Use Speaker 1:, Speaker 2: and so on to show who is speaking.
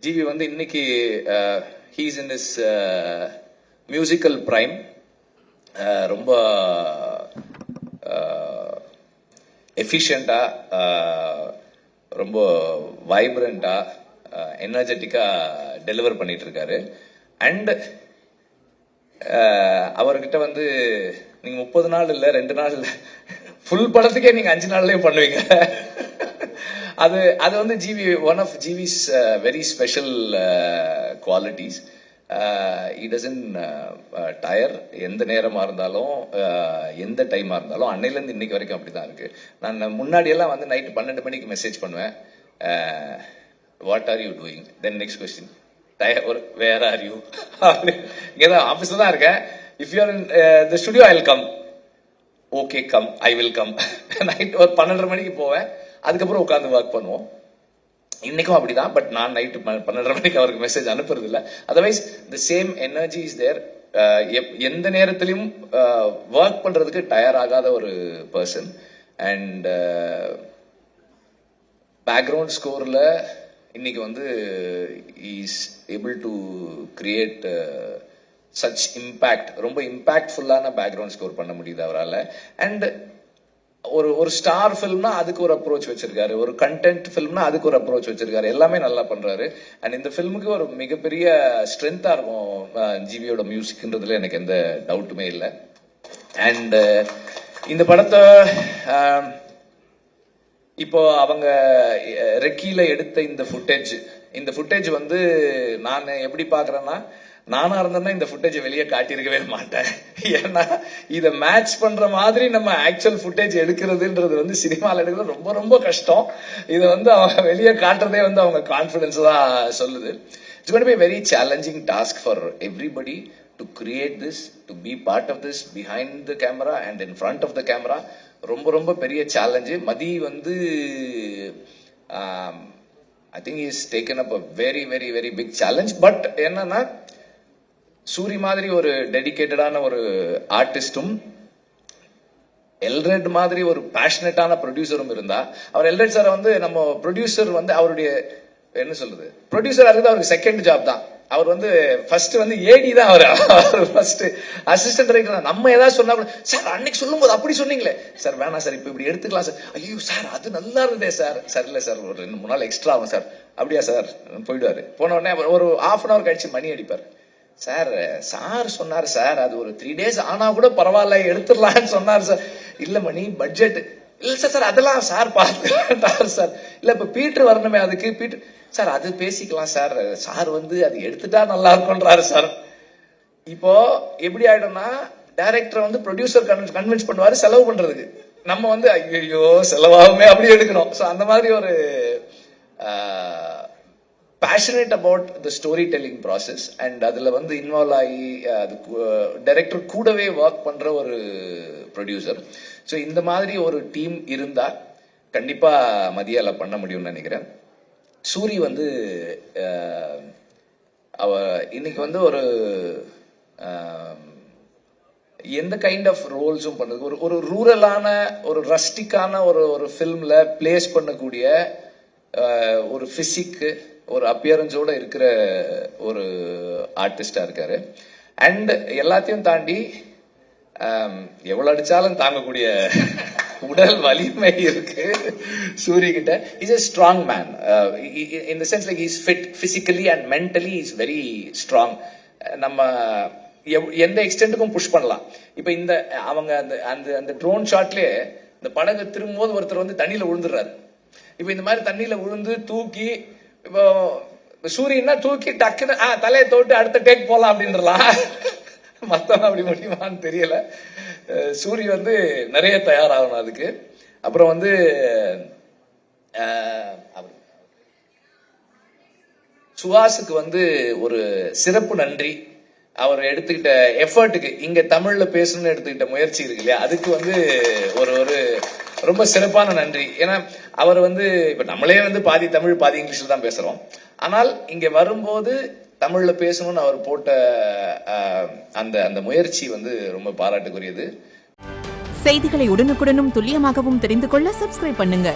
Speaker 1: GV வந்து இன்னைக்கு he's in is musical prime. ரொம்ப எஃபிஷியண்டா, ரொம்ப வைப்ரண்டா, எனர்ஜெட்டிக்கா டெலிவர் பண்ணிட்டு இருக்காரு. அண்ட் அவர்கிட்ட வந்து நீங்க 30 நாள் இல்ல 2 நாள் இல்ல, ஃபுல் படத்துக்கே நீங்க 5 நாள்லயே பண்ணுவீங்க. அது அது வந்து GV one of GV's very special qualities. he doesn't tire. எந்த நேரமா இருந்தாலும் எந்த டைமா இருந்தாலும் அன்னையிலேருந்து இன்னைக்கு வரைக்கும் அப்படிதான் இருக்கு. நான் முன்னாடி எல்லாம் வந்து நைட்டு 12 மணிக்கு மெசேஜ் பண்ணுவேன், what are you doing, then next question where are you. இங்கதான் ஆபீஸ்ல தான் இருக்கேன். If you are in the studio I will come. Okay come, I will come. Night ஒரு 12:30 மணிக்கு போவேன், அதுக்கப்புறம் உட்காந்து ஒர்க் பண்ணுவோம். இன்னைக்கும் அப்படிதான். பட் நான் நைட்டு 12:30 மணிக்கு அவருக்கு மெசேஜ் அனுப்புறது இல்லை. Otherwise the same energy is there. எந்த நேரத்திலையும் ஒர்க் பண்றதுக்கு டயர் ஆகாத ஒரு பர்சன். அண்ட் பேக்ரவுண்ட் ஸ்கோர்ல இன்னைக்கு வந்து is able to create such impact. ரொம்ப இம்பாக்ட்ஃபுல்லான பேக்ரவுண்ட் ஸ்கோர் பண்ண முடியுது அவரால். அண்ட் ஒரு ஸ்டார் ஃபில்ம்னா அதுக்கு ஒரு அப்ரோச் வச்சிருக்காரு, ஒரு கண்டென்ட் ஃபில்ம்னா அதுக்கு ஒரு அப்ரோச் வச்சிருக்காரு. எல்லாமே நல்லா பண்றாரு. அண்ட் இந்த ஃபில்முக்கு ஒரு மிகப்பெரிய ஸ்ட்ரென்த்தா இருக்கும் ஜிவியோட மியூசிக்ன்றதுல எனக்கு எந்த டவுட்டுமே இல்லை. அண்ட் இந்த படத்தை இப்போ அவங்க ரெக்கியில எடுத்த இந்த ஃபுட்டேஜ் வந்து நான் எப்படி பாக்குறேன்னா, நானா இருந்தேன்னா இந்த ஃபுட்டேஜை வெளியே காட்டியிருக்கவே மாட்டேன். ஏன்னா இதை மேட்ச் பண்ற மாதிரி நம்ம ஆக்சுவல் ஃபுட்டேஜ் எடுக்கிறதுன்றது வந்து சினிமாவில் எடுக்கிறது ரொம்ப ரொம்ப கஷ்டம். இதை வந்து அவங்க வெளியே காட்டுறதே வந்து அவங்க கான்ஃபிடன்ஸ் தான் சொல்லுது. It's going to be very challenging task for everybody to create this, to be part of this behind the camera and in front of the camera. ரொம்ப ரொம்ப பெரிய சேலஞ்சு. மதி வந்து I think is taken up a very very very big challenge. But என்னன்னா, சூரி மாதிரி ஒரு டெடிகேட்டடான ஒரு ஆர்டிஸ்டும், எல்ரெட் மாதிரி ஒரு பேஷனட்டான ப்ரொடியூசரும் இருந்தா, அவர் எல்ரெட் சார் வந்து நம்ம ப்ரொடியூசர் வந்து அவருடைய என்ன சொல்றது, ப்ரொடியூசரா இருக்குது அவருக்கு செகண்ட் ஜாப் தான். அவர் வந்து ஃபர்ஸ்ட் வந்து ஏடி தான். அவர் ஃபர்ஸ்ட் அசிஸ்டன்ட் டைரக்டர். நம்ம ஏதாவது சொன்னா கூட, சார் அன்னைக்கு சொல்லும் போது அப்படி சொன்னீங்களே சார், வேணாம் சார் இப்ப இப்படி எடுத்துக்கலாம் சார். ஐயோ சார் அது நல்லா இருந்தே சார். சார் இல்ல சார் ஒரு 2-3 நாள் எக்ஸ்ட்ரா ஆகும் சார். அப்படியா சார், போயிடுவாரு. போன உடனே ஒரு 1/2 hour கழிச்சு மணி அடிப்பார். சார் சொன்னார் சார், அது ஒரு 3 days ஆனா கூட பரவாயில்ல எடுத்துடலான்னு சொன்னார் சார். இல்ல மணி பட்ஜெட் இல்ல சார், அதெல்லாம் சார் பார்த்து சார். இல்ல இப்ப பீட்டர் வரணுமே, அதுக்கு பீட்டர் சார் அது பேசிக்கலாம் சார். சார் வந்து அது எடுத்துட்டா நல்லா இருக்கும்ன்றாரு சார். இப்போ எப்படி ஆயிடும்னா, டைரக்டர் வந்து ப்ரொடியூசர் கன்வின்ஸ் பண்ணுவாரு செலவு பண்றதுக்கு. நம்ம வந்து ஐயோ செலவாகுமே அப்படி எடுக்கணும். ஸோ அந்த மாதிரி ஒரு passionate about the storytelling process and அதுல வந்து இன்வால்வ் ஆகி டைரக்டர் கூடவே ஒர்க் பண்ற ஒரு ப்ரொடியூசர். ஸோ இந்த மாதிரி ஒரு டீம் இருந்தா கண்டிப்பா மதியால பண்ண முடியும்னு நினைக்கிறேன். சூரி வந்து அவ இன்னைக்கு வந்து ஒரு எந்த கைண்ட் ஆஃப் ரோல்ஸும் பண்றது, ஒரு ரூரலான ஒரு ரஸ்டிக்கான ஒரு ஃபில்ம்ல பிளேஸ் பண்ணக்கூடிய ஒரு பிசிக், ஒரு அப்பியரன்ஸோட இருக்கிற ஒரு ஆர்டிஸ்டா இருக்காரு. அண்ட் எல்லாத்தையும் தாண்டி எவ்வளவு அடிச்சாலும் தாங்கக்கூடிய உடல் வலிமை இருக்கு சூரிய கிட்ட. Is a strong man in the sense like he is fit physically and mentally he is very strong. நம்ம எந்த எக்ஸ்டென்ட்டுக்கும் புஷ் பண்ணலாம். இப்ப இந்த அவங்க அந்த ட்ரோன் ஷாட்லயே இந்த படகு திரும்பும்போது ஒருத்தர் வந்து தண்ணியில விழுந்துடுறாரு. இப்ப இந்த மாதிரி தண்ணியில விழுந்து தூக்கி, இப்போ சூரியன்னா தூக்கி டக்குன்னு தலையை தோட்டு அடுத்த டேக் போலாம் அப்படின்றலாம். மத்தவங்க அப்படி முடியுமான்னு தெரியல. சூரிய வந்து நிறைய தயாராகணும் அதுக்கு. அப்புறம் வந்து சுஹாஸுக்கு வந்து ஒரு சிறப்பு நன்றி. அவர் எடுத்துக்கிட்ட எஃபர்ட்டுக்கு, இங்க தமிழ்ல பேசணும்னு எடுத்துக்கிட்ட முயற்சி இருக்கு இல்லையா, அதுக்கு வந்து ஒரு ரொம்ப சிறப்பான நன்றி. ஏன்னா அவர் வந்து இப்ப நம்மளே வந்து பாதி தமிழ் பாதி இங்கிலீஷ்ல தான் பேசுறோம். ஆனால் இங்க வரும்போது தமிழ்ல பேசணும்னு அவர் போட்ட அந்த முயற்சி வந்து ரொம்ப பாராட்டுக்குரியது.
Speaker 2: செய்திகளை உடனுக்குடனும் துல்லியமாகவும் தெரிந்து கொள்ள சப்ஸ்கிரைப் பண்ணுங்க.